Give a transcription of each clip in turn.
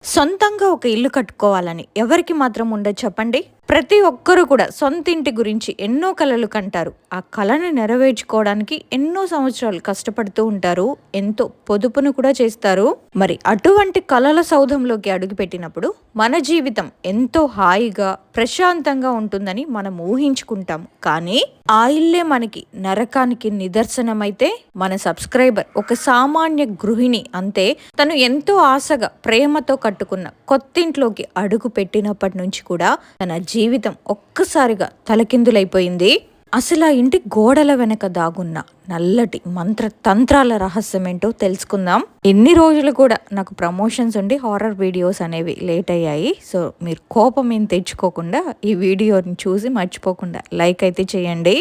సొంతంగా ఒక ఇల్లు కట్టుకోవాలని ఎవరికి మాత్రం ఉండదు చెప్పండి. ప్రతి ఒక్కరూ కూడా సొంత ఇంటి గురించి ఎన్నో కలలు కంటారు. ఆ కలను నెరవేర్చుకోవడానికి ఎన్నో సంవత్సరాలు కష్టపడుతూ ఉంటారు. ఎంతో పొదుపును కూడా చేస్తారు. మరి అటువంటి కలల సౌధంలోకి అడుగుపెట్టినప్పుడు మన జీవితం ఎంతో హాయిగా ప్రశాంతంగా ఉంటుందని మనం ఊహించుకుంటాం. కానీ ఆ ఇల్లే మనకి నరకానికి నిదర్శనమైతే మన సబ్స్క్రైబర్ ఒక సామాన్య గృహిణి అంతే. తను ఎంతో ఆశగా ప్రేమతో కట్టుకున్న కొత్తింట్లోకి అడుగు పెట్టినప్పటి నుంచి కూడా తన జీవితం ఒక్కసారిగా తలకిందులైపోయింది. అసలు ఆ ఇంటి గోడల వెనక దాగున్న నల్లటి మంత్ర తంత్రాల రహస్యం ఏంటో తెలుసుకుందాం. ఎన్ని రోజులు కూడా నాకు ప్రమోషన్స్ ఉండి హారర్ వీడియోస్ అనేవి లేట్ అయ్యాయి. సో మీరు కోపం ఏం తెచ్చుకోకుండా ఈ వీడియోని చూసి మర్చిపోకుండా లైక్ అయితే చేయండి.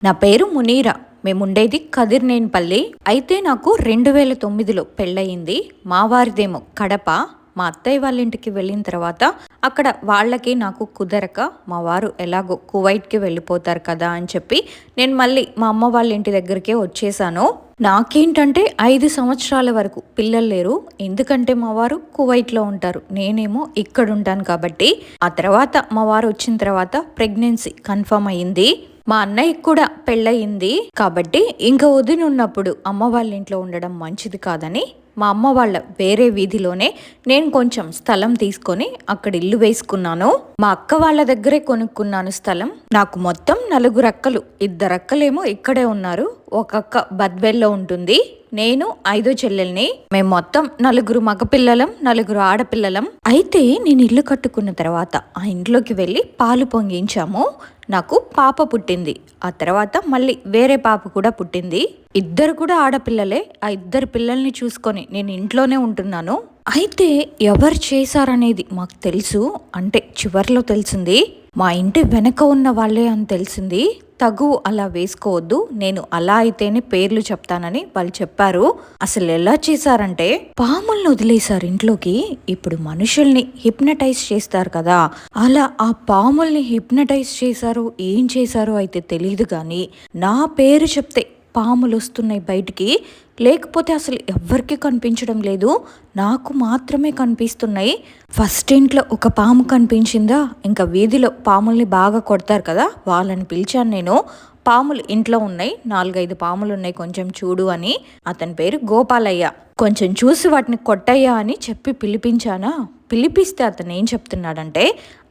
నా పేరు మునీరా. మేముండేది కదిర్నేనిపల్లి. అయితే నాకు 2009లో పెళ్ళయింది. మా వారిదేమో కడప. మా అత్తయ్య వాళ్ళ ఇంటికి వెళ్ళిన తర్వాత అక్కడ వాళ్ళకి నాకు కుదరక మా వారు ఎలాగో కువైట్కి వెళ్ళిపోతారు కదా అని చెప్పి నేను మళ్ళీ మా అమ్మ వాళ్ళ ఇంటి దగ్గరికే వచ్చేసాను. నాకేంటంటే 5 సంవత్సరాల వరకు పిల్లలు లేరు. ఎందుకంటే మా వారు కువైట్లో ఉంటారు, నేనేమో ఇక్కడ ఉంటాను కాబట్టి. ఆ తర్వాత మా వారు వచ్చిన తర్వాత ప్రెగ్నెన్సీ కన్ఫర్మ్ అయ్యింది. మా అన్నయ్యకి కూడా పెళ్ళయింది కాబట్టి ఇంకా వదిన ఉన్నప్పుడు అమ్మ వాళ్ళ ఇంట్లో ఉండడం మంచిది కాదని మా అమ్మ వాళ్ళ వేరే వీధిలోనే నేను కొంచెం స్థలం తీసుకొని అక్కడ ఇల్లు వేసుకున్నాను. మా అక్క వాళ్ళ దగ్గరే కొనుక్కున్నాను స్థలం. నాకు మొత్తం 4 అక్కలు. 2 అక్కలేమో ఇక్కడే ఉన్నారు. ఒక అక్క బద్వెల్లో ఉంటుంది. నేను 5వ చెల్లెల్ని. మేము మొత్తం 4 మగపిల్లలం, 4 ఆడపిల్లలం. అయితే నేను ఇల్లు కట్టుకున్న తర్వాత ఆ ఇంట్లోకి వెళ్ళి పాలు పొంగించాము. నాకు పాప పుట్టింది. ఆ తర్వాత మళ్ళీ వేరే పాప కూడా పుట్టింది. 2 కూడా ఆడపిల్లలే. ఆ 2 పిల్లల్ని చూసుకొని నేను ఇంట్లోనే ఉంటున్నాను. అయితే ఎవరు చేశారనేది మాకు తెలుసు, అంటే చివర్లో తెలిసింది. మా ఇంటి వెనక ఉన్న వాళ్ళే అని తెలిసింది. తగువు అలా వేసుకోవద్దు, నేను అలా అయితేనే పేర్లు చెప్తానని వాళ్ళు చెప్పారు. అసలు ఎలా చేశారంటే పాములను వదిలేశారు ఇంట్లోకి. ఇప్పుడు మనుషుల్ని హిప్నటైజ్ చేస్తారు కదా, అలా ఆ పాముల్ని హిప్నటైజ్ చేశారు. ఏం చేశారో అయితే తెలియదు కానీ నా పేరు చెప్తే పాములు వస్తున్నాయి బయటికి. లేకపోతే అసలు ఎవ్వరికి కనిపించడం లేదు, నాకు మాత్రమే కనిపిస్తున్నాయి. ఫస్ట్ ఇంట్లో ఒక పాము కనిపించిందా, ఇంకా వీధిలో పాముల్ని బాగా కొడతారు కదా, వాళ్ళని పిలిచాను నేను. పాములు ఇంట్లో ఉన్నాయి, 4-5 పాములు ఉన్నాయి, కొంచెం చూడు అని. అతని పేరు గోపాలయ్య. కొంచెం చూసి వాటిని కొట్టయ్యా అని చెప్పి పిలిపించానా. పిలిపిస్తే అతను ఏం చెప్తున్నాడంటే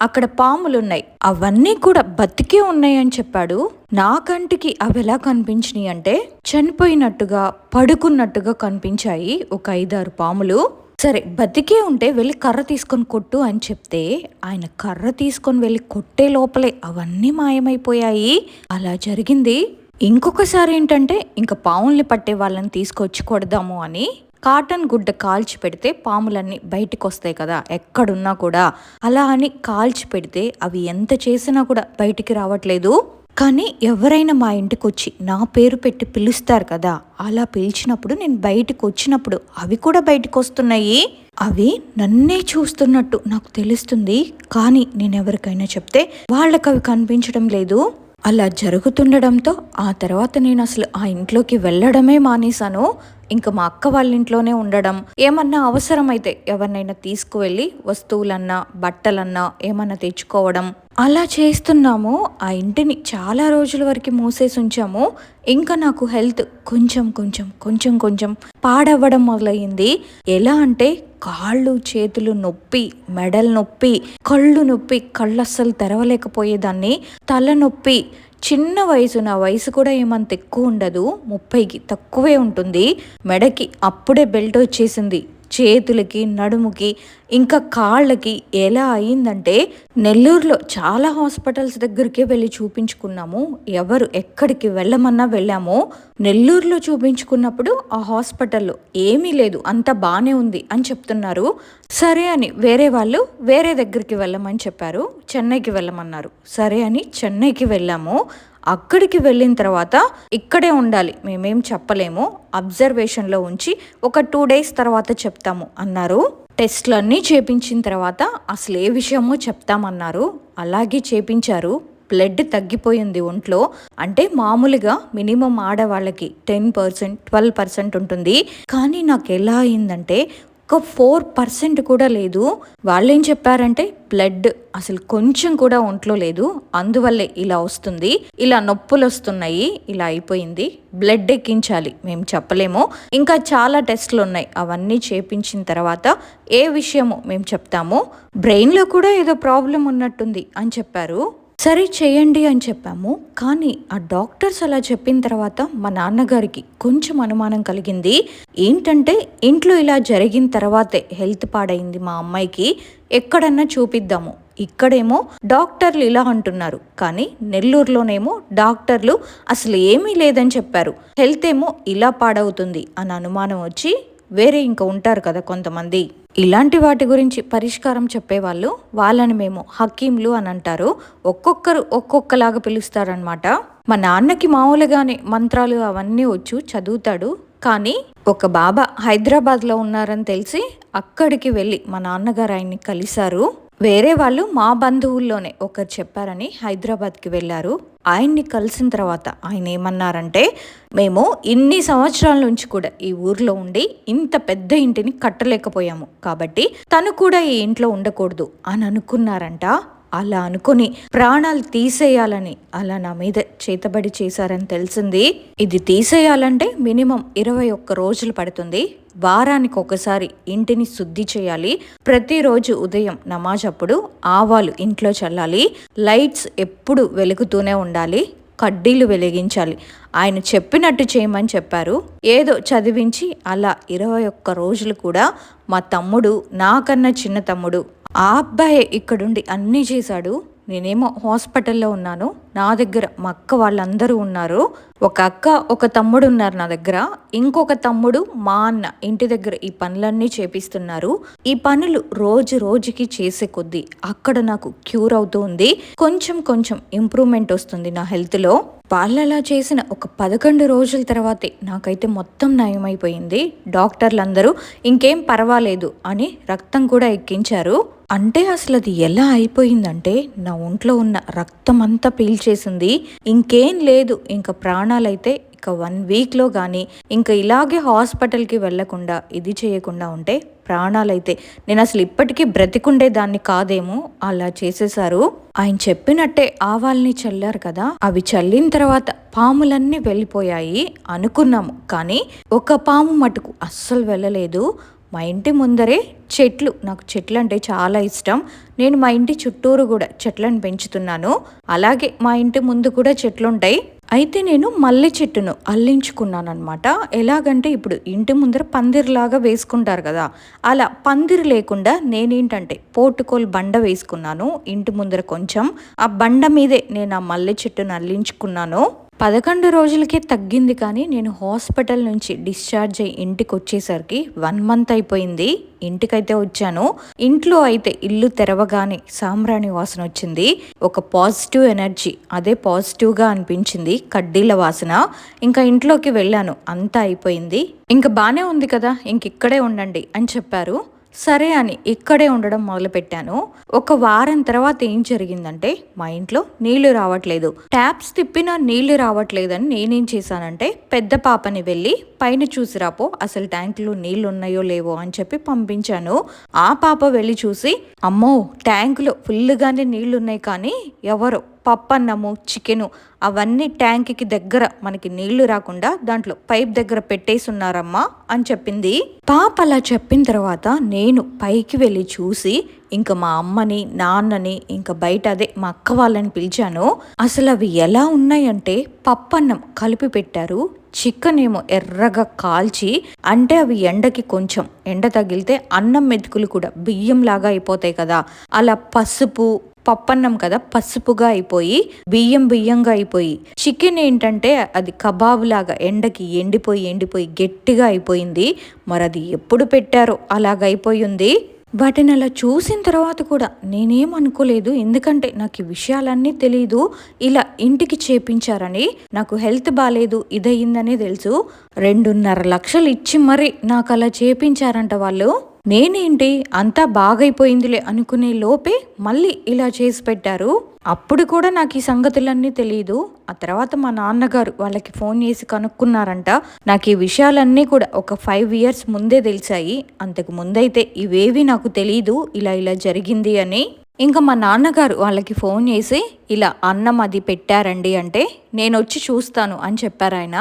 అక్కడ పాములున్నాయి, అవన్నీ కూడా బతికే ఉన్నాయి అని చెప్పాడు. నా కంటికి అవి ఎలా కనిపించినాయి అంటే చనిపోయినట్టుగా పడుకున్నట్టుగా కనిపించాయి ఒక 5-6 పాములు. సరే బతికే ఉంటే వెళ్ళి కర్ర తీసుకొని కొట్టు అని చెప్తే ఆయన కర్ర తీసుకొని వెళ్ళి కొట్టే లోపలే అవన్నీ మాయమైపోయాయి. అలా జరిగింది. ఇంకొకసారి ఏంటంటే ఇంకా పాముల్ని పట్టే వాళ్ళని తీసుకొచ్చి కొడదాము అని కాటన్ గుడ్డ కాల్చి పెడితే పాములన్నీ బయటికి వస్తాయి కదా ఎక్కడున్నా కూడా. అలా అని కాల్చి పెడితే అవి ఎంత చేసినా కూడా బయటికి రావట్లేదు. కానీ ఎవరైనా మా ఇంటికి వచ్చి నా పేరు పెట్టి పిలుస్తారు కదా, అలా పిలిచినప్పుడు నేను బయటికి వచ్చినప్పుడు అవి కూడా బయటకు వస్తున్నాయి. అవి నన్నే చూస్తున్నట్టు నాకు తెలుస్తుంది. కానీ నేను ఎవరికైనా చెప్తే వాళ్ళకి అవి కనిపించడం లేదు. అలా జరుగుతుండడంతో ఆ తర్వాత నేను అసలు ఆ ఇంట్లోకి వెళ్ళడమే మానేశాను. ఇంకా మా అక్క వాళ్ళ ఇంట్లోనే ఉండడం. ఏమన్నా అవసరమైతే ఎవరినైనా తీసుకువెళ్ళి వస్తువులన్నా బట్టలన్నా ఏమన్నా తెచ్చుకోవడం అలా చేస్తున్నాము. ఆ ఇంటిని చాలా రోజుల వరకు మూసేసి ఉంచాము. ఇంకా నాకు హెల్త్ కొంచెం కొంచెం పాడవ్వడం మొదలయ్యింది. ఎలా అంటే కాళ్ళు చేతులు నొప్పి, మెడలు నొప్పి, కళ్ళు నొప్పి, కళ్ళు అస్సలు తెరవలేకపోయేదాన్ని, తల నొప్పి. చిన్న వయసు, నా వయసు కూడా ఏమంత ఎక్కువ ఉండదు, 30కి తక్కువే ఉంటుంది. మెడకి అప్పుడే బెల్ట్ వచ్చేసింది, చేతులకి, నడుముకి, ఇంకా కాళ్ళకి. ఎలా అయిందంటే నెల్లూరులో చాలా హాస్పిటల్స్ దగ్గరికే వెళ్ళి చూపించుకున్నాము. ఎవరు ఎక్కడికి వెళ్ళమన్నా వెళ్ళాము. నెల్లూరులో చూపించుకున్నప్పుడు ఆ హాస్పిటల్లో ఏమీ లేదు, అంత బాగానే ఉంది అని చెప్తున్నారు. సరే అని వేరే వాళ్ళు వేరే దగ్గరికి వెళ్ళమని చెప్పారు, చెన్నైకి వెళ్ళమన్నారు. సరే అని చెన్నైకి వెళ్ళాము. అక్కడికి వెళ్ళిన తర్వాత ఇక్కడే ఉండాలి, మేమేం చెప్పలేము, అబ్జర్వేషన్లో ఉంచి ఒక 2 డేస్ తర్వాత చెప్తాము అన్నారు. టెస్ట్లన్నీ చేపించిన తర్వాత అసలు ఏ విషయమో చెప్తామన్నారు. అలాగే చేపించారు. బ్లడ్ తగ్గిపోయింది ఒంట్లో. అంటే మామూలుగా మినిమం ఆడవాళ్ళకి 10%, 12% ఉంటుంది. కానీ నాకు ఎలా అయిందంటే ఒక 4% కూడా లేదు. వాళ్ళేం చెప్పారంటే బ్లడ్ అసలు కొంచెం కూడా ఒంట్లో లేదు, అందువల్లే ఇలా వస్తుంది, ఇలా నొప్పులు వస్తున్నాయి, ఇలా అయిపోయింది, బ్లడ్ ఎక్కించాలి, మేము చెప్పలేము, ఇంకా చాలా టెస్ట్లు ఉన్నాయి, అవన్నీ చేపించిన తర్వాత ఏ విషయమో మేము చెప్తాము, బ్రెయిన్లో కూడా ఏదో ప్రాబ్లం ఉన్నట్టుంది అని చెప్పారు. సరే చేయండి అని చెప్పాము. కానీ ఆ డాక్టర్స్ అలా చెప్పిన తర్వాత మా నాన్నగారికి కొంచెం అనుమానం కలిగింది. ఏంటంటే ఇంట్లో ఇలా జరిగిన తర్వాతే హెల్త్ పాడైంది మా అమ్మాయికి, ఎక్కడన్నా చూపిద్దాము, ఇక్కడేమో డాక్టర్లు ఇలా అంటున్నారు, కానీ నెల్లూరులోనేమో డాక్టర్లు అసలు ఏమీ లేదని చెప్పారు, హెల్త్ ఏమో ఇలా పాడవుతుంది అని అనుమానం వచ్చి వేరే ఇంకా ఉంటారు కదా కొంతమంది, ఇలాంటి వాటి గురించి పరిష్కారం చెప్పేవాళ్ళు, వాళ్ళని మేము హకీంలు అని అంటారు. ఒక్కొక్కరు ఒక్కొక్కలాగా పిలుస్తారనమాట. మా నాన్నకి మామూలుగానే మంత్రాలు అవన్నీ వచ్చు, చదువుతాడు. కానీ ఒక బాబా హైదరాబాద్లో ఉన్నారని తెలిసి అక్కడికి వెళ్ళి మా నాన్నగారు ఆయన్ని కలిశారు. వేరే వాళ్ళు మా బంధువుల్లోనే ఒకరు చెప్పారని హైదరాబాద్కి వెళ్ళారు. ఆయన్ని కలిసిన తర్వాత ఆయన ఏమన్నారంటే, మేము ఇన్ని సంవత్సరాల నుంచి కూడా ఈ ఊర్లో ఉండి ఇంత పెద్ద ఇంటిని కట్టలేకపోయాము, కాబట్టి తను కూడా ఈ ఇంట్లో ఉండకూడదు అని అనుకున్నారంట. అలా అనుకుని ప్రాణాలు తీసేయాలని అలా నా మీద చేతబడి చేశారని తెలిసింది. ఇది తీసేయాలంటే మినిమం 21 రోజులు పడుతుంది. వారానికి ఒకసారి ఇంటిని శుద్ధి చేయాలి. ప్రతిరోజు ఉదయం నమాజ్ అప్పుడు ఆవాలు ఇంట్లో చల్లాలి. లైట్స్ ఎప్పుడు వెలుగుతూనే ఉండాలి. కడ్డీలు వెలిగించాలి. ఆయన చెప్పినట్టు చేయమని చెప్పారు. ఏదో చదివించి అలా 21 రోజులు కూడా మా తమ్ముడు, నాకన్నా చిన్న తమ్ముడు, ఆ అబ్బాయే ఇక్కడుండి అన్నీ చేశాడు. నేనేమో హాస్పిటల్లో ఉన్నాను, నా దగ్గర మా అక్క వాళ్ళందరూ ఉన్నారు. ఒక అక్క ఒక తమ్ముడు ఉన్నారు నా దగ్గర, ఇంకొక తమ్ముడు మా అన్న ఇంటి దగ్గర ఈ పనులన్నీ చేపిస్తున్నారు. ఈ పనులు రోజు రోజుకి చేసే కొద్దీ అక్కడ నాకు క్యూర్ అవుతూ ఉంది, కొంచెం కొంచెం ఇంప్రూవ్మెంట్ వస్తుంది నా హెల్త్లో. వాళ్ళలా చేసిన ఒక 11 రోజుల తర్వాతే నాకైతే మొత్తం నయమైపోయింది. డాక్టర్లందరూ ఇంకేం పర్వాలేదు అని రక్తం కూడా ఎక్కించారు. అంటే అసలు అది ఎలా అయిపోయిందంటే నా ఒంట్లో ఉన్న రక్తం అంతా పీల్చేసింది, ఇంకేం లేదు, ఇంకా ప్రాణాలైతే ఇక 1 వీక్లో కానీ ఇంకా ఇలాగే హాస్పిటల్కి వెళ్లకుండా ఇది చేయకుండా ఉంటే ప్రాణాలైతే నేను అసలు ఇప్పటికీ బ్రతికుండే దాన్ని కాదేమో, అలా చేసేశారు. ఆయన చెప్పినట్టే ఆవాల్ని చల్లారు కదా, అవి చల్లిన తర్వాత పాములన్నీ వెళ్ళిపోయాయి అనుకున్నాము. కానీ ఒక పాము మటుకు అస్సలు వెళ్ళలేదు. మా ఇంటి ముందరే చెట్లు, నాకు చెట్లు అంటే చాలా ఇష్టం. నేను మా ఇంటి చుట్టూరు కూడా చెట్లను పెంచుతున్నాను. అలాగే మా ఇంటి ముందు కూడా చెట్లు ఉంటాయి. అయితే నేను మల్లె చెట్టును అల్లించుకున్నాను అనమాట. ఎలాగంటే ఇప్పుడు ఇంటి ముందర పందిరిలాగా వేసుకుంటారు కదా, అలా పందిరి లేకుండా నేనేంటంటే పోటుకోలు బండ వేసుకున్నాను ఇంటి ముందర కొంచెం. ఆ బండ మీదే నేను ఆ మల్లె చెట్టును అల్లించుకున్నాను. 11 రోజులకే తగ్గింది. కానీ నేను హాస్పిటల్ నుంచి డిశ్చార్జ్ అయ్యి ఇంటికి వచ్చేసరికి 1 మంత్ అయిపోయింది. ఇంటికైతే వచ్చాను. ఇంట్లో అయితే ఇల్లు తెరవగానే సాంబ్రాణి వాసన వచ్చింది. ఒక పాజిటివ్ ఎనర్జీ, అదే పాజిటివ్గా అనిపించింది, కడ్డీల వాసన. ఇంకా ఇంట్లోకి వెళ్ళాను, అంతా అయిపోయింది. ఇంకా బాగానే ఉంది కదా, ఇంక ఇక్కడే ఉండండి అని చెప్పారు. సరే అని ఇక్కడే ఉండడం మొదలుపెట్టాను. ఒక వారం తర్వాత ఏం జరిగిందంటే మా ఇంట్లో నీళ్లు రావట్లేదు, ట్యాప్స్ తిప్పినా నీళ్లు రావట్లేదని నేనేం చేశానంటే పెద్ద పాపని వెళ్ళి పైన చూసిరాపో అసలు ట్యాంకులో నీళ్లు ఉన్నాయో లేవో అని చెప్పి పంపించాను. ఆ పాప వెళ్ళి చూసి, అమ్మో ట్యాంకులో ఫుల్గానే నీళ్లున్నాయి, కానీ ఎవరో పప్పన్నము, చికెను అవన్నీ ట్యాంక్కి దగ్గర మనకి నీళ్లు రాకుండా దాంట్లో పైప్ దగ్గర పెట్టేసున్నారమ్మా అని చెప్పింది. పాప అలా చెప్పిన తర్వాత నేను పైకి వెళ్ళి చూసి ఇంకా మా అమ్మని, నాన్నని, ఇంకా బయట అదే మా అక్క వాళ్ళని పిలిచాను. అసలు అవి ఎలా ఉన్నాయంటే పప్పన్నం కలిపి పెట్టారు, చికెన్ ఏమో ఎర్రగా కాల్చి, అంటే అవి ఎండకి కొంచెం ఎండ తగిలితే అన్నం మెతుకులు కూడా బియ్యంలాగా అయిపోతాయి కదా, అలా పసుపు, పప్పన్నం కదా పసుపుగా అయిపోయి బియ్యంగా అయిపోయి, చికెన్ ఏంటంటే అది కబాబ్ లాగా ఎండకి ఎండిపోయి గట్టిగా అయిపోయింది. మరి అది ఎప్పుడు పెట్టారో అలాగైపోయింది. వాటిని అలా చూసిన తర్వాత కూడా నేనేం అనుకోలేదు, ఎందుకంటే నాకు ఈ విషయాలన్నీ తెలీదు. ఇలా ఇంటికి చేపించారని, నాకు హెల్త్ బాగాలేదు ఇదయిందనే తెలుసు. 2.5 లక్షలు ఇచ్చి మరి నాకు అలా చేపించారంట వాళ్ళు. నేనేంటి అంతా బాగైపోయిందిలే అనుకునే లోపే మళ్ళీ ఇలా చేసి పెట్టారు. అప్పుడు కూడా నాకు ఈ సంగతులన్నీ తెలీదు. ఆ తర్వాత మా నాన్నగారు వాళ్ళకి ఫోన్ చేసి కనుక్కున్నారంట. నాకు ఈ విషయాలన్నీ కూడా ఒక 5 ఇయర్స్ ముందే తెలిసాయి. అంతకు ముందైతే ఇవేవి నాకు తెలీదు ఇలా ఇలా జరిగింది అని. ఇంకా మా నాన్నగారు వాళ్ళకి ఫోన్ చేసి ఇలా అన్నం అది పెట్టారండి అంటే, నేనొచ్చి చూస్తాను అని చెప్పారాయన.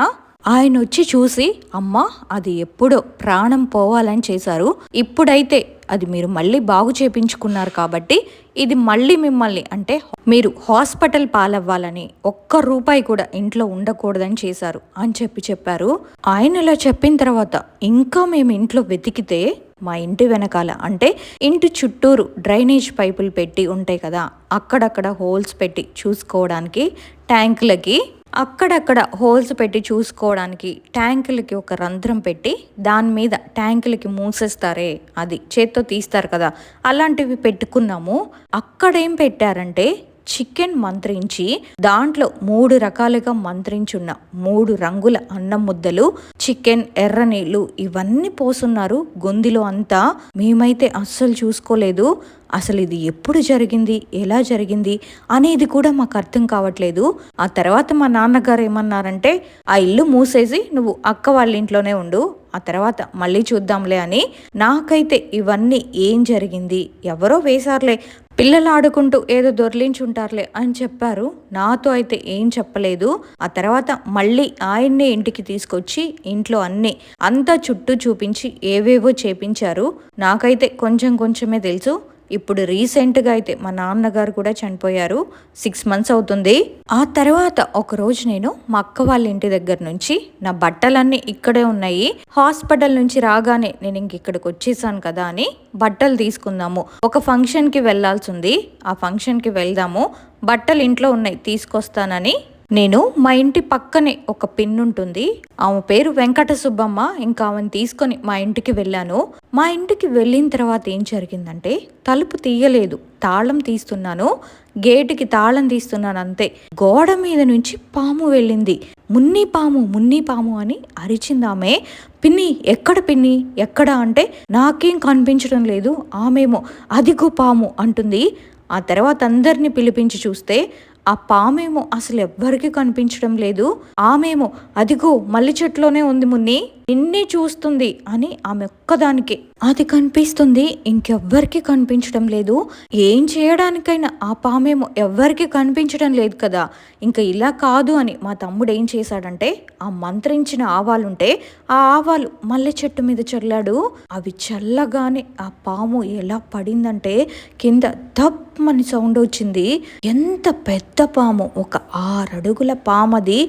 ఆయనొచ్చి చూసి, అమ్మా అది ఎప్పుడో ప్రాణం పోవాలని చేశారు. ఇప్పుడైతే అది మీరు మళ్ళీ బాగు చేపించుకున్నారు కాబట్టి ఇది మళ్ళీ మిమ్మల్ని అంటే మీరు హాస్పిటల్ పాలవ్వాలని, ఒక్క రూపాయి కూడా ఇంట్లో ఉండకూడదని చేశారు అని చెప్పారు. ఆయన ఇలా చెప్పిన తర్వాత ఇంకా మేము ఇంట్లో వెతికితే మా ఇంటి వెనకాల అంటే ఇంటి చుట్టూరు డ్రైనేజ్ పైపులు పెట్టి ఉంటాయి కదా, అక్కడక్కడ హోల్స్ పెట్టి చూసుకోవడానికి ట్యాంకులకి, అక్కడక్కడ హోల్స్ పెట్టి చూసుకోవడానికి ట్యాంకులకి ఒక రంధ్రం పెట్టి దాని మీద ట్యాంకులకి మూసేస్తారే, అది చేత్తో తీస్తారు కదా, అలాంటివి పెట్టుకున్నాము. అక్కడేం పెట్టారంటే చికెన్ మంత్రించి దాంట్లో 3 రకాలుగా మంత్రించున్న 3 రంగుల అన్నం ముద్దలు, చికెన్, ఎర్ర నీళ్ళు ఇవన్నీ పోసున్నారు గొంతులో అంతా. మేమైతే అస్సలు చూసుకోలేదు. అసలు ఇది ఎప్పుడు జరిగింది, ఎలా జరిగింది అనేది కూడా మాకు అర్థం కావట్లేదు. ఆ తర్వాత మా నాన్నగారు ఏమన్నారంటే, ఆ ఇల్లు మూసేసి నువ్వు అక్క వాళ్ళ ఇంట్లోనే ఉండు, ఆ తర్వాత మళ్ళీ చూద్దాంలే అని. నాకైతే ఇవన్నీ ఏం జరిగింది, ఎవరో వేశారులే, పిల్లలు ఆడుకుంటూ ఏదో దొర్లించుంటారులే అని చెప్పారు. నాతో అయితే ఏం చెప్పలేదు. ఆ తర్వాత మళ్ళీ ఆయన్నే ఇంటికి తీసుకొచ్చి ఇంట్లో అంతా చుట్టూ చూపించి ఏవేవో చేపించారు. నాకైతే కొంచెం కొంచెమే తెలుసు. ఇప్పుడు రీసెంట్గా అయితే మా నాన్నగారు కూడా చనిపోయారు. 6 మంత్స్ అవుతుంది. ఆ తర్వాత ఒకరోజు నేను మా అక్క వాళ్ళ ఇంటి దగ్గర నుంచి నా బట్టలన్నీ ఇక్కడే ఉన్నాయి, హాస్పిటల్ నుంచి రాగానే నేను ఇక్కడికి వచ్చేసాను కదా అని బట్టలు తీసుకుందాము, ఒక ఫంక్షన్కి వెళ్ళాల్సి ఉంది, ఆ ఫంక్షన్కి వెళ్దాము, బట్టలు ఇంట్లో ఉన్నాయి తీసుకొస్తానని నేను మా ఇంటి పక్కనే ఒక పిన్ ఉంటుంది, ఆమె పేరు వెంకట సుబ్బమ్మ, ఇంకా ఆమెను తీసుకొని మా ఇంటికి వెళ్ళాను. మా ఇంటికి వెళ్ళిన తర్వాత ఏం జరిగిందంటే, తలుపు తీయలేదు, తాళం తీస్తున్నాను, గేటుకి తాళం తీస్తున్నాను అంతే. గోడ మీద నుంచి పాము వెళ్ళింది. మున్ని పాము అని అరిచిందామే. పిన్ని ఎక్కడ, పిన్ని ఎక్కడ అంటే నాకేం కనిపించడం లేదు. ఆమెమో అదిగో పాము అంటుంది. ఆ తర్వాత అందరినీ పిలిపించి చూస్తే ఆ పామేమో అసలు ఎవ్వరికి కనిపించడం లేదు. ఆమెమో అదిగో మల్లి చెట్లోనే ఉంది మున్ని, నిన్నే చూస్తుంది అని ఆమె ఒక్కదానికి అది కనిపిస్తుంది, ఇంకెవ్వరికి కనిపించడం లేదు. ఏం చేయడానికైనా ఆ పామేమో ఎవ్వరికి కనిపించడం లేదు కదా. ఇంకా ఇలా కాదు అని మా తమ్ముడు ఏం చేశాడంటే, ఆ మంత్రించిన ఆవాలుంటే ఆ ఆవాలు మల్లె చెట్టు మీద చల్లాడు. అవి చల్లగానే ఆ పాము ఎలా పడిందంటే కింద దప్పమని సౌండ్ వచ్చింది. ఎంత పెద్ద పాము, ఒక 6 అడుగుల పామది.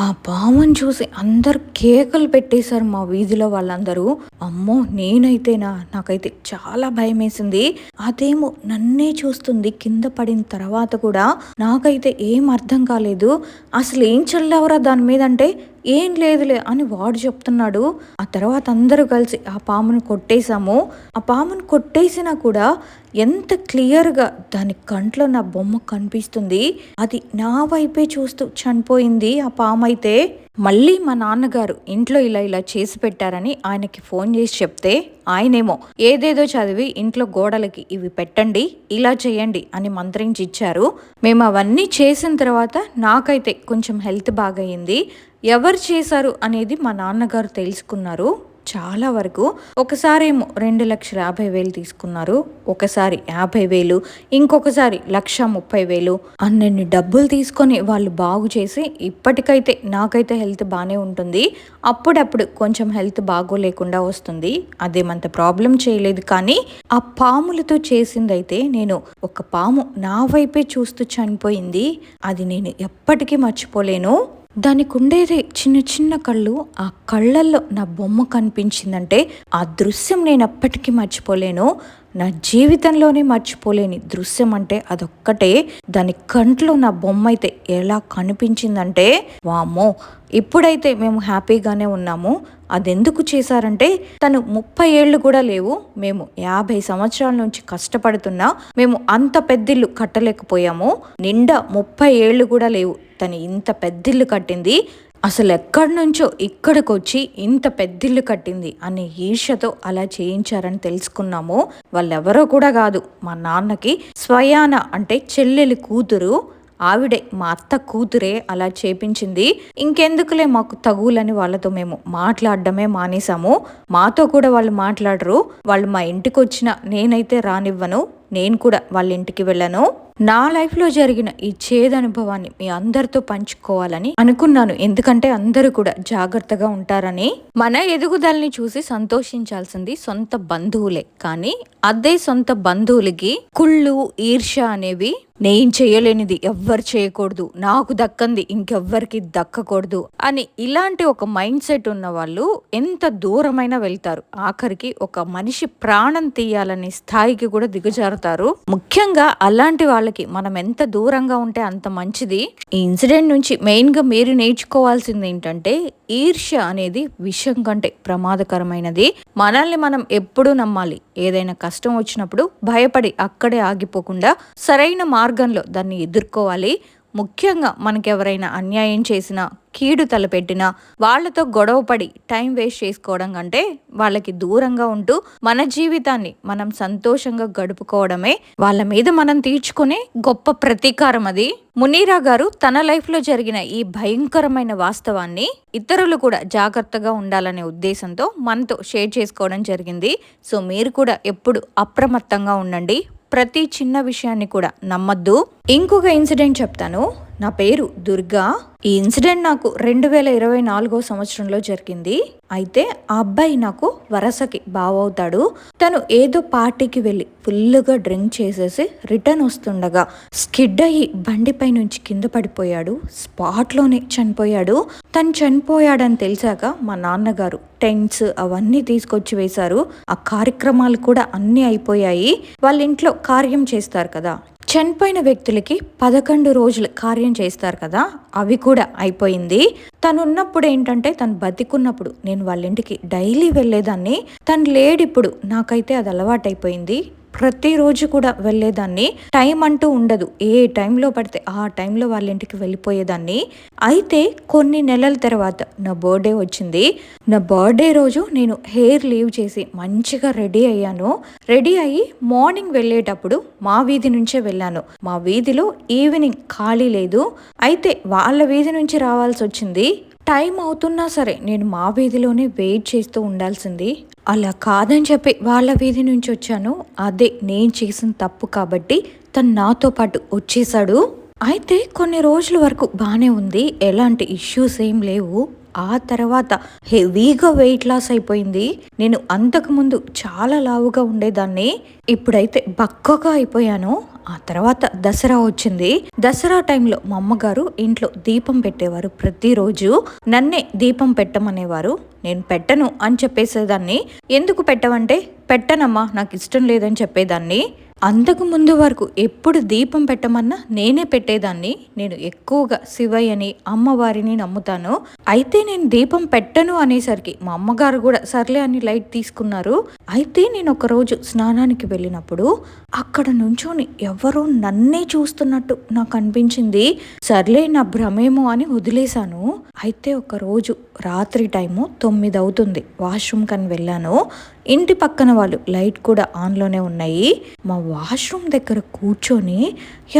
ఆ పాముని చూసి అందరు కేకలు పెట్టేశారు మా వీధిలో వాళ్ళందరూ. అమ్మో నేనైతేనా, నాకైతే చాలా భయం వేసింది. అదేమో నన్నే చూస్తుంది. కింద పడిన తర్వాత కూడా నాకైతే ఏం అర్థం కాలేదు. అసలు ఏం చల్లవరా దాని మీద అంటే, ఏం లేదులే అని వాడు చెప్తున్నాడు. ఆ తర్వాత అందరూ కలిసి ఆ పామును కొట్టేశాము. ఆ పామును కొట్టేసినా కూడా ఎంత క్లియర్గా దాని కంట్లో నా బొమ్మ కనిపిస్తుంది. అది నా వైపే చూస్తూ చనిపోయింది ఆ పాము అయితే. మళ్ళీ మా నాన్నగారు ఇంట్లో ఇలా చేసి పెట్టారని ఆయనకి ఫోన్ చేసి చెప్తే ఆయనేమో ఏదేదో చదివి ఇంట్లో గోడలకి ఇవి పెట్టండి, ఇలా చేయండి అని మంత్రించి ఇచ్చారు. మేము అవన్నీ చేసిన తర్వాత నాకైతే కొంచెం హెల్త్ బాగయింది. ఎవరు చేశారు అనేది మా నాన్నగారు తెలుసుకున్నారు. చాలా వరకు ఒకసారి ఏమో 2,50,000 తీసుకున్నారు, ఒకసారి 50,000, ఇంకొకసారి 1,30,000 అన్నన్ని డబ్బులు తీసుకొని వాళ్ళు బాగు చేసి ఇప్పటికైతే నాకైతే హెల్త్ బాగానే ఉంటుంది. అప్పుడప్పుడు కొంచెం హెల్త్ బాగోలేకుండా వస్తుంది, అదేమంత ప్రాబ్లం చేయలేదు. కానీ ఆ పాములతో చేసిందైతే, నేను ఒక పాము నా వైపే చూస్తూ చనిపోయింది, అది నేను ఎప్పటికీ మర్చిపోలేను. దానికి ఉండేది చిన్న చిన్న కళ్ళు, ఆ కళ్ళల్లో నా బొమ్మ కనిపించిందంటే ఆ దృశ్యం నేను ఎప్పటికీ మర్చిపోలేను. నా జీవితంలోనే మర్చిపోలేని దృశ్యం అంటే అదొక్కటే. దాని కంట్లో నా బొమ్మ అయితే ఎలా కనిపించిందంటే వామ్మో. ఇప్పుడైతే మేము హ్యాపీగానే ఉన్నాము. అదెందుకు చేశారంటే, తను 30 ఏళ్ళు కూడా లేవు, మేము 50 సంవత్సరాల నుంచి కష్టపడుతున్నా మేము అంత పెద్దిల్లు కట్టలేకపోయాము. నిండా 30 ఏళ్ళు కూడా లేవు తను ఇంత పెద్దిల్లు కట్టింది. అసలు ఎక్కడి నుంచో ఇక్కడికొచ్చి ఇంత పెద్దిల్లు కట్టింది అనే ఈర్ష్యతో అలా చేయించారని తెలుసుకున్నాము. వాళ్ళెవరో కూడా కాదు, మా నాన్నకి స్వయాన అంటే చెల్లెలి కూతురు, ఆవిడే మా అత్త కూతురే అలా చేపించింది. ఇంకెందుకులే మాకు తగులని వాళ్ళతో మేము మాట్లాడడమే మానేసాము. మాతో కూడా వాళ్ళు మాట్లాడరు. వాళ్ళు మా ఇంటికి వచ్చినా నేనైతే రానివ్వను, నేను కూడా వాళ్ళ ఇంటికి వెళ్ళను. నా లైఫ్లో జరిగిన ఈ చేదనుభవాన్ని మీ అందరితో పంచుకోవాలని అనుకున్నాను. ఎందుకంటే అందరూ కూడా జాగ్రత్తగా ఉంటారని. మన ఎదుగుదలని చూసి సంతోషించాల్సింది సొంత బంధువులే, కానీ అదే సొంత బంధువులకి కుళ్ళు, ఈర్ష్య అనేవి నేను చేయలేనిది ఎవ్వరు చేయకూడదు, నాకు దక్కంది ఇంకెవ్వరికి దక్కకూడదు అని ఇలాంటి ఒక మైండ్ సెట్ ఉన్న వాళ్ళు ఎంత దూరమైనా వెళ్తారు. ఆఖరికి ఒక మనిషి ప్రాణం తీయాలనే స్థాయికి కూడా దిగజారుతారు. ముఖ్యంగా అలాంటి వాళ్ళకి మనం ఎంత దూరంగా ఉంటే అంత మంచిది. ఈ ఇన్సిడెంట్ నుంచి మెయిన్ గా మీరు నేర్చుకోవాల్సింది ఏంటంటే, ఈర్ష్య అనేది విషం కంటే ప్రమాదకరమైనది. మనల్ని మనం ఎప్పుడూ నమ్మాలి. ఏదైనా కష్టం వచ్చినప్పుడు భయపడి అక్కడే ఆగిపోకుండా సరైన మార్గంలో దాన్ని ఎదుర్కోవాలి. ముఖ్యంగా మనకెవరైనా అన్యాయం చేసినా, కీడు తలపెట్టినా వాళ్ళతో గొడవపడి టైం వేస్ట్ చేసుకోవడం కంటే వాళ్ళకి దూరంగా ఉంటూ మన జీవితాన్ని మనం సంతోషంగా గడుపుకోవడమే వాళ్ళ మీద మనం తీర్చుకునే గొప్ప ప్రతీకారం అది. మునీరా గారు తన లైఫ్లో జరిగిన ఈ భయంకరమైన వాస్తవాన్ని ఇతరులు కూడా జాగ్రత్తగా ఉండాలనే ఉద్దేశంతో మనతో షేర్ చేసుకోవడం జరిగింది. సో మీరు కూడా ఎప్పుడు అప్రమత్తంగా ఉండండి. ప్రతి చిన్న విషయాన్ని కూడా నమ్మద్దు. ఇంకొక ఇన్సిడెంట్ చెప్తాను. నా పేరు దుర్గా. ఈ ఇన్సిడెంట్ నాకు 2024 సంవత్సరంలో జరిగింది. అయితే ఆ అబ్బాయి నాకు వరసకి బావవుతాడు. తను ఏదో పార్టీకి వెళ్ళి ఫుల్గా డ్రింక్ చేసేసి రిటర్న్ వస్తుండగా స్కిడ్ అయ్యి బండిపై నుంచి కింద పడిపోయాడు. స్పాట్లోనే చనిపోయాడు. తను చనిపోయాడని తెలిసాక మా నాన్నగారు టెంట్స్ అవన్నీ తీసుకొచ్చి వేశారు. ఆ కార్యక్రమాలు కూడా అన్నీ అయిపోయాయి. వాళ్ళ ఇంట్లో కార్యం చేస్తారు కదా, చనిపోయిన వ్యక్తులకి 11 రోజులు కార్యం చేస్తారు కదా, అవి కూడా అయిపోయింది. తను ఉన్నప్పుడు ఏంటంటే, తను బతికున్నప్పుడు నేను వాళ్ళ ఇంటికి డైలీ వెళ్ళేదాన్ని. తను లేడిప్పుడు, నాకైతే అది అలవాటైపోయింది. ప్రతిరోజు కూడా వెళ్ళేదాన్ని. టైం అంటూ ఉండదు, ఏ టైంలో పడితే ఆ టైంలో వాళ్ళ ఇంటికి వెళ్ళిపోయేదాన్ని. అయితే కొన్ని నెలల తర్వాత నా బర్త్డే వచ్చింది. నా బర్త్డే రోజు నేను హెయిర్ లీవ్ చేసి మంచిగా రెడీ అయ్యాను. రెడీ అయ్యి మార్నింగ్ వెళ్ళేటప్పుడు మా వీధి నుంచే వెళ్ళాను. మా వీధిలో ఈవినింగ్ ఖాళీ లేదు. అయితే వాళ్ళ వీధి నుంచి రావాల్సి వచ్చింది. టైం అవుతున్నా సరే నేను మా వీధిలోనే వెయిట్ చేస్తూ ఉండాల్సింది. అలా కాదని చెప్పి వాళ్ళ వీధి నుంచి వచ్చాను. అదే నేను చేసిన తప్పు కాబట్టి తను నాతో పాటు వచ్చేసాడు. అయితే కొన్ని రోజుల వరకు బాగానే ఉంది, ఎలాంటి ఇష్యూస్ ఏం లేవు. ఆ తర్వాత హెవీగా వెయిట్ లాస్ అయిపోయింది. నేను అంతకుముందు చాలా లావుగా ఉండేదాన్ని, ఇప్పుడైతే బక్కగా అయిపోయాను. ఆ తర్వాత దసరా వచ్చింది. దసరా టైంలో మా అమ్మగారు ఇంట్లో దీపం పెట్టేవారు. ప్రతిరోజు నన్నే దీపం పెట్టమనేవారు. నేను పెట్టను అని చెప్పేసేదాన్ని. ఎందుకు పెట్టవంటే, పెట్టనమ్మా నాకు ఇష్టం లేదని చెప్పేదాన్ని. అంతకు ముందు వరకు ఎప్పుడు దీపం పెట్టమన్నా నేనే పెట్టేదాన్ని. నేను ఎక్కువగా శివయ్యని, అమ్మవారిని నమ్ముతాను. అయితే నేను దీపం పెట్టను అనేసరికి మా అమ్మగారు కూడా సర్లే అని లైట్ తీసుకున్నారు. అయితే నేను ఒకరోజు స్నానానికి వెళ్ళినప్పుడు అక్కడ నుంచొని ఎవరో నన్నే చూస్తున్నట్టు నాకు అనిపించింది. సర్లే నా భ్రమేమో అని వదిలేశాను. అయితే ఒకరోజు రాత్రి టైము 9 అవుతుంది, వాష్రూమ్ కని వెళ్ళాను. ఇంటి పక్కన వాళ్ళు లైట్ కూడా ఆన్లోనే ఉన్నాయి. మా వాష్రూమ్ దగ్గర కూర్చొని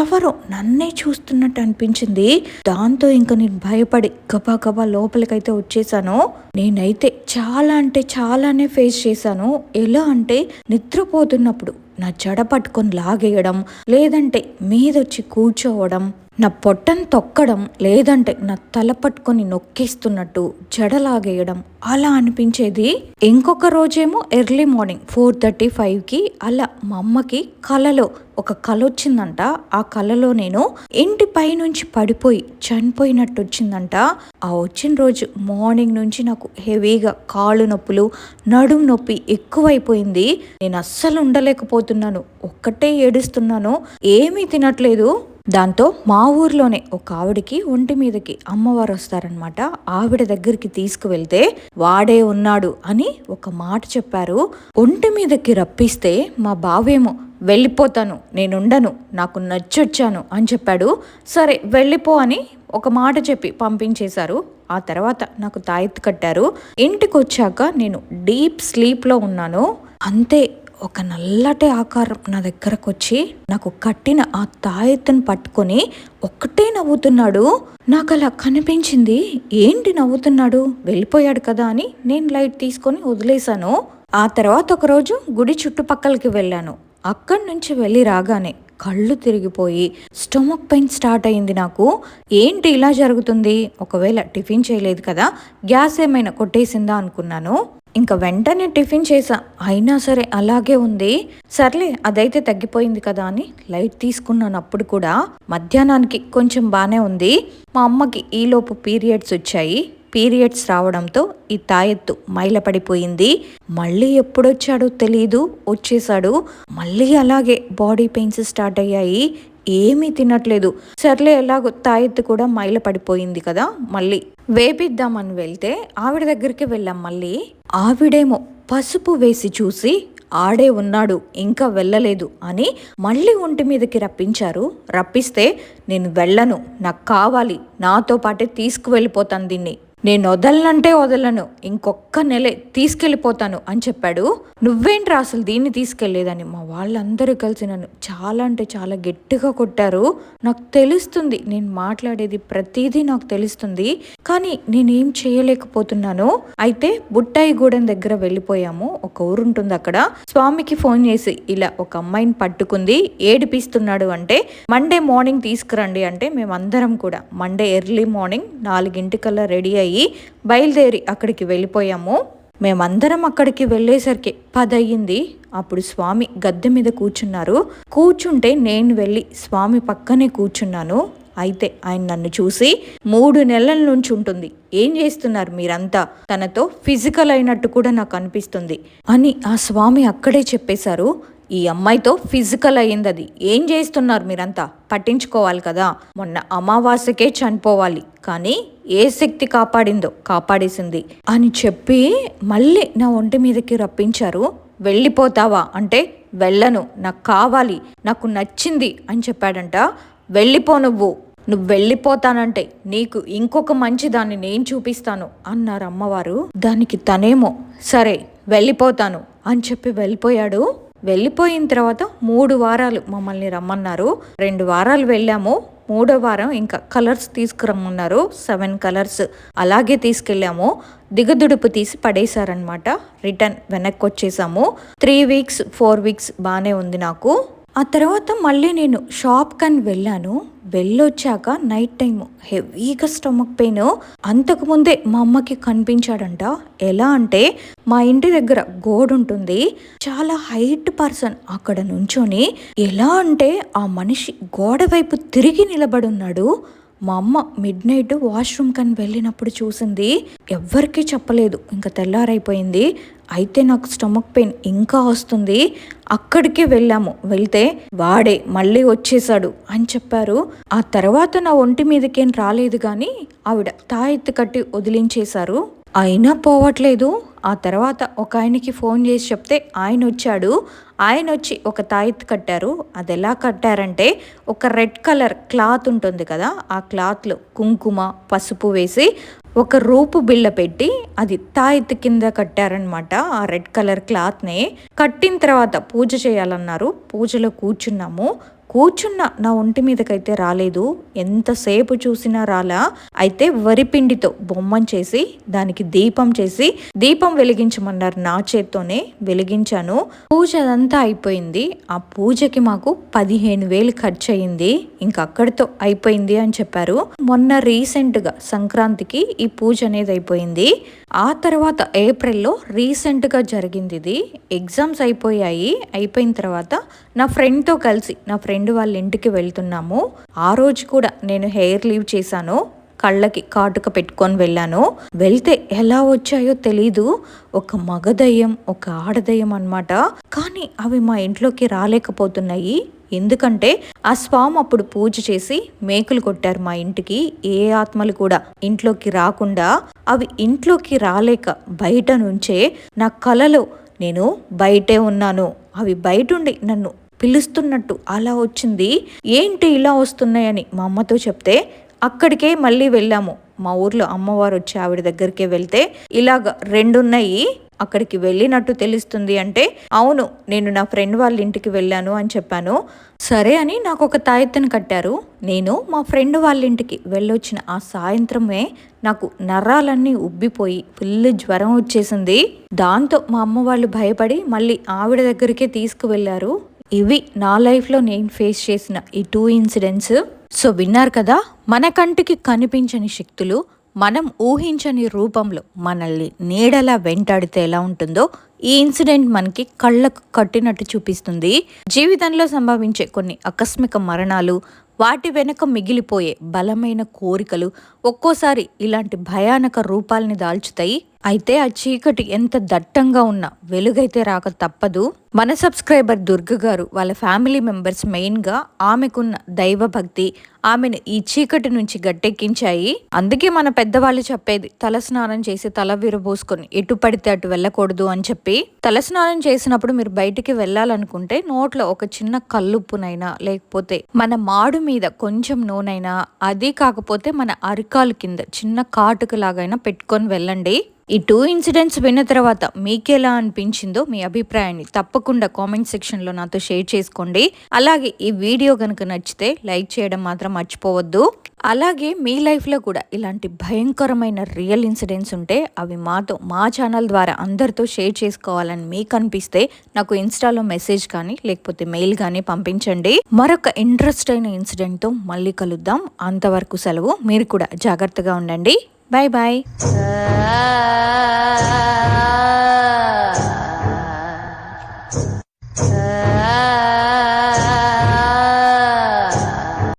ఎవరో నన్నే చూస్తున్నట్టు అనిపించింది. దాంతో ఇంకా నేను భయపడి గబా గబా లోపలికైతే వచ్చేసాను. నేనైతే చాలా అంటే చాలానే ఫేస్ చేశాను. ఎలా అంటే, నిద్రపోతున్నప్పుడు నా జడ పట్టుకొని లాగేయడం, లేదంటే మీదొచ్చి కూర్చోవడం, నా పొట్టను తొక్కడం, లేదంటే నా తల పట్టుకొని నొక్కేస్తున్నట్టు జడలాగేయడం అలా అనిపించేది. ఇంకొక రోజేమో ఎర్లీ మార్నింగ్ 4:35కి అలా మా అమ్మకి కలలో ఒక కల వచ్చిందంట. ఆ కలలో నేను ఇంటి పై నుంచి పడిపోయి చనిపోయినట్టు వచ్చిందంట. ఆ వచ్చిన రోజు మార్నింగ్ నుంచి నాకు హెవీగా కాళ్ళు నొప్పులు, నడుం నొప్పి ఎక్కువైపోయింది. నేను అస్సలు ఉండలేకపోతున్నాను, ఒక్కటే ఏడుస్తున్నాను, ఏమీ తినట్లేదు. దాంతో మా ఊర్లోనే ఒక ఆవిడికి ఒంటి మీదకి అమ్మవారు వస్తారనమాట. ఆవిడ దగ్గరికి తీసుకువెళ్తే వాడే ఉన్నాడు అని ఒక మాట చెప్పారు. ఒంటి మీదకి రప్పిస్తే మా బావేమో వెళ్ళిపోతాను, నేనుండను, నాకు నచ్చొచ్చాను అని చెప్పాడు. సరే వెళ్ళిపో అని ఒక మాట చెప్పి పంపించేశారు. ఆ తర్వాత నాకు తాయెత్తు కట్టారు. ఇంటికి వచ్చాక నేను డీప్ స్లీప్లో ఉన్నాను. అంతే, ఒక నల్లటి ఆకారం నా దగ్గరకు వచ్చి నాకు కట్టిన ఆ తాయెత్తును పట్టుకొని ఒక్కటే నవ్వుతున్నాడు. నాకు అలా కనిపించింది, ఏంటి నవ్వుతున్నాడు, వెళ్ళిపోయాడు కదా అని నేను లైట్ తీసుకొని వదిలేశాను. ఆ తర్వాత ఒకరోజు గుడి చుట్టుపక్కలకి వెళ్ళాను. అక్కడి నుంచి వెళ్ళి రాగానే కళ్ళు తిరిగిపోయి స్టమక్ పెయిన్ స్టార్ట్ అయింది నాకు. ఏంటి ఇలా జరుగుతుంది, ఒకవేళ టిఫిన్ చేయలేదు కదా, గ్యాస్ ఏమైనా కొట్టేసిందా అనుకున్నాను. ఇంకా వెంటనే టిఫిన్ చేసా, అయినా సరే అలాగే ఉంది. సర్లే అదైతే తగ్గిపోయింది కదా అని లైట్ తీసుకున్నాను. అప్పుడు కూడా మధ్యాహ్నానికి కొంచెం బాగానే ఉంది. మా అమ్మకి ఈలోపు పీరియడ్స్ వచ్చాయి. పీరియడ్స్ రావడంతో ఈ తాయెత్తు మైలపడిపోయింది. మళ్ళీ ఎప్పుడొచ్చాడో తెలీదు, వచ్చేసాడు. మళ్ళీ అలాగే బాడీ పెయిన్స్ స్టార్ట్ అయ్యాయి. ఏమీ తినట్లేదు. సర్లే ఎలాగో తాయెత్తు కూడా మైల పడిపోయింది కదా, మళ్ళీ వేపిద్దామని వెళ్తే ఆవిడ దగ్గరికి వెళ్ళాం. మళ్ళీ ఆవిడేమో పసుపు వేసి చూసి ఆడే ఉన్నాడు, ఇంకా వెళ్ళలేదు అని మళ్ళీ ఒంటి మీదకి రప్పించారు. రప్పిస్తే నేను వెళ్ళను, నాకు కావాలి, నాతో పాటే తీసుకువెళ్ళిపోతాను దీన్ని, నేను వదలనంటే వదలను, ఇంకొక్క నెలే తీసుకెళ్ళిపోతాను అని చెప్పాడు. నువ్వేంట్రా అసలు దీన్ని తీసుకెళ్లేదని మా వాళ్ళందరూ కలిసి నన్ను చాలా అంటే చాలా గట్టిగా కొట్టారు. నాకు తెలుస్తుంది, నేను మాట్లాడేది ప్రతిదీ నాకు తెలుస్తుంది, కానీ నేనేం చేయలేకపోతున్నాను. అయితే బుట్టాయిగూడెం దగ్గర వెళ్ళిపోయాము. ఒక ఊరుంటుంది అక్కడ. స్వామికి ఫోన్ చేసి ఇలా ఒక అమ్మాయిని పట్టుకుంది, ఏడిపిస్తున్నాడు అంటే మండే మార్నింగ్ తీసుకురండి అంటే మేమందరం కూడా మండే ఎర్లీ మార్నింగ్ 4 రెడీ అయ్యి బయలుదేరి అక్కడికి వెళ్ళిపోయాము. మేమందరం అక్కడికి వెళ్ళేసరికి 10 అయ్యింది. అప్పుడు స్వామి గద్దె మీద కూర్చున్నారు. కూర్చుంటే నేను వెళ్ళి స్వామి పక్కనే కూర్చున్నాను. అయితే ఆయన నన్ను చూసి 3 నెలల నుంచి ఉంటుంది, ఏం చేస్తున్నారు మీరంతా, తనతో ఫిజికల్ అయినట్టు కూడా నాకు అనిపిస్తుంది అని ఆ స్వామి అక్కడే చెప్పేశారు. ఈ అమ్మాయితో ఫిజికల్ అయ్యింది, అది ఏం చేస్తున్నారు మీరంతా, పట్టించుకోవాలి కదా, మొన్న అమావాస్యకే చనిపోవాలి, కానీ ఏ శక్తి కాపాడిందో కాపాడేసింది అని చెప్పి మళ్ళీ నా ఒంటి మీదకి రప్పించారు. వెళ్ళిపోతావా అంటే వెళ్ళను, నాకు కావాలి, నాకు నచ్చింది అని చెప్పాడంట. వెళ్ళిపో, నువ్వు వెళ్ళిపోతానంటే నీకు ఇంకొక మంచి దాన్ని నేను చూపిస్తాను అన్నారు అమ్మవారు. దానికి తనేమో సరే వెళ్ళిపోతాను అని చెప్పి వెళ్ళిపోయాడు. వెళ్ళిపోయిన తర్వాత 3 వారాలు మమ్మల్ని రమ్మన్నారు. 2 వారాలు వెళ్ళాము. 3వ వారం ఇంకా కలర్స్ తీసుకురమ్మన్నారు. 7 కలర్స్ అలాగే తీసుకెళ్ళాము. దిగదుడుపు తీసి పడేశారనమాట. రిటర్న్ వెనక్కి వచ్చేసాము. 3 వీక్స్ 4 వీక్స్ బాగానే ఉంది నాకు. ఆ తర్వాత మళ్ళీ నేను షాప్ కని వెళ్ళాను. వెళ్ళొచ్చాక నైట్ టైం హెవీగా స్టమక్ పెయిన్. అంతకుముందే మా అమ్మకి కనిపించాడంట. ఎలా అంటే మా ఇంటి దగ్గర గోడ ఉంటుంది, చాలా హైట్ పర్సన్ అక్కడ నుంచొని, ఎలా అంటే ఆ మనిషి గోడ వైపు తిరిగి నిలబడి ఉన్నాడు. మా అమ్మ మిడ్ నైట్ వాష్రూమ్ కని వెళ్ళినప్పుడు చూసింది. ఎవ్వరికీ చెప్పలేదు. ఇంకా తెల్లారైపోయింది. అయితే నాకు స్టమక్ పెయిన్ ఇంకా వస్తుంది. అక్కడికి వెళ్ళాము. వెళ్తే వాడే మళ్ళీ వచ్చేసాడు అని చెప్పారు. ఆ తర్వాత నా ఒంటి మీదకేం రాలేదు, కానీ ఆవిడ తాయెత్తు కట్టి వదిలించేశారు. అయినా పోవట్లేదు. ఆ తర్వాత ఒక ఆయనకి ఫోన్ చేసి చెప్తే ఆయన వచ్చాడు. ఆయన వచ్చి ఒక తాయెత్తు కట్టారు. అది ఎలా కట్టారంటే ఒక రెడ్ కలర్ క్లాత్ ఉంటుంది కదా, ఆ క్లాత్లో కుంకుమ పసుపు వేసి ఒక రూపు బిళ్ళ పెట్టి అది తాయెత్తు కింద కట్టారనమాట. ఆ రెడ్ కలర్ క్లాత్ని కట్టిన తర్వాత పూజ చేయాలన్నారు. పూజలో కూర్చున్నాము. కూర్చున్న నా ఒంటి మీదకైతే రాలేదు. ఎంతసేపు చూసినా రాలా. అయితే వరిపిండితో బొమ్మను చేసి దానికి దీపం చేసి దీపం వెలిగించమన్నారు. నా చేత్తోనే వెలిగించాను. పూజ అదంతా అయిపోయింది. ఆ పూజకి మాకు 15,000 ఖర్చు అయింది. ఇంకా అక్కడితో అయిపోయింది అని చెప్పారు. మొన్న రీసెంట్గా సంక్రాంతికి ఈ పూజ అనేది అయిపోయింది. ఆ తర్వాత ఏప్రిల్లో రీసెంట్గా జరిగింది ఇది. ఎగ్జామ్స్ అయిపోయాయి. అయిపోయిన తర్వాత నా ఫ్రెండ్తో కలిసి నా ఫ్రెండ్ వాళ్ళ ఇంటికి వెళ్తున్నాము. ఆ రోజు కూడా నేను హెయిర్ లీవ్ చేశాను. కళ్ళకి కాటుక పెట్టుకొని వెళ్ళాను. వెళ్తే ఎలా వచ్చాయో తెలీదు. ఒక మగదయ్యం ఒక ఆడదయ్యం అన్నమాట. కానీ అవి మా ఇంట్లోకి రాలేకపోతున్నాయి. ఎందుకంటే ఆ స్వామి అప్పుడు పూజ చేసి మేకులు కొట్టారు మా ఇంటికి. ఏ ఆత్మలు కూడా ఇంట్లోకి రాకుండా. అవి ఇంట్లోకి రాలేక బయట నుంచే నా కలలో నేను బయటే ఉన్నాను, అవి బయటుండి నన్ను పిలుస్తున్నట్టు అలా వచ్చింది. ఏంటి ఇలా వస్తున్నాయని మా అమ్మతో చెప్తే అక్కడికే మళ్ళీ వెళ్ళాము. మా ఊర్లో అమ్మవారు వచ్చి ఆవిడ దగ్గరికే వెళ్తే ఇలాగ 2 ఉన్నాయి, అక్కడికి వెళ్ళినట్టు తెలుస్తుంది అంటే, అవును నేను నా ఫ్రెండ్ వాళ్ళ ఇంటికి వెళ్ళాను అని చెప్పాను. సరే అని నాకు ఒక తాయెత్తును కట్టారు. నేను మా ఫ్రెండ్ వాళ్ళ ఇంటికి వెళ్ళొచ్చిన ఆ సాయంత్రమే నాకు నరాలన్నీ ఉబ్బిపోయి ఫుల్ జ్వరం వచ్చేసింది. దాంతో మా అమ్మ వాళ్ళు భయపడి మళ్ళీ ఆవిడ దగ్గరికే తీసుకువెళ్ళారు. ఇవి నా లైఫ్లో నేను ఫేస్ చేసిన ఈ 2 ఇన్సిడెంట్స్. సో విన్నారు కదా, మన కంటికి కనిపించని శక్తులు మనం ఊహించని రూపంలో మనల్ని నీడలా వెంటాడితే ఎలా ఉంటుందో ఈ ఇన్సిడెంట్ మనకి కళ్ళకు కట్టినట్టు చూపిస్తుంది. జీవితంలో సంభవించే కొన్ని ఆకస్మిక మరణాలు, వాటి వెనుక మిగిలిపోయే బలమైన కోరికలు ఒక్కోసారి ఇలాంటి భయానక రూపాలని దాల్చుతాయి. అయితే ఆ చీకటి ఎంత దట్టంగా ఉన్నా వెలుగైతే రాక తప్పదు. మన సబ్స్క్రైబర్ దుర్గ గారు వాళ్ళ ఫ్యామిలీ మెంబర్స్ మెయిన్గా ఆమెకున్న దైవభక్తి ఆమెను ఈ చీకటి నుంచి గట్టెక్కించాయి. అందుకే మన పెద్దవాళ్ళు చెప్పేది తలస్నానం చేసి తల విరబోసుకొని ఎటు పడితే అటు వెళ్ళకూడదు అని చెప్పి. తలస్నానం చేసినప్పుడు మీరు బయటికి వెళ్ళాలనుకుంటే నోట్లో ఒక చిన్న కల్లుప్పునైనా లేకపోతే మన మాడు మీద కొంచెం నూనెైనా, అది కాకపోతే మన అరికాలు కింద చిన్న కాటుక లాగైనా పెట్టుకొని వెళ్ళండి. ఈ 2 ఇన్సిడెంట్స్ విన్న తర్వాత మీకెలా అనిపించిందో మీ అభిప్రాయాన్ని తప్పకుండా కామెంట్ సెక్షన్లో నాతో షేర్ చేసుకోండి. అలాగే ఈ వీడియో కనుక నచ్చితే లైక్ చేయడం మాత్రం మర్చిపోవద్దు. అలాగే మీ లైఫ్లో కూడా ఇలాంటి భయంకరమైన రియల్ ఇన్సిడెంట్స్ ఉంటే అవి మాతో మా ఛానల్ ద్వారా అందరితో షేర్ చేసుకోవాలని మీకు అనిపిస్తే నాకు ఇన్స్టాలో మెసేజ్ కానీ లేకపోతే మెయిల్ కానీ పంపించండి. మరొక ఇంట్రెస్ట్ అయిన ఇన్సిడెంట్తో మళ్ళీ కలుద్దాం. అంతవరకు సెలవు. మీరు కూడా జాగ్రత్తగా ఉండండి. Bye bye.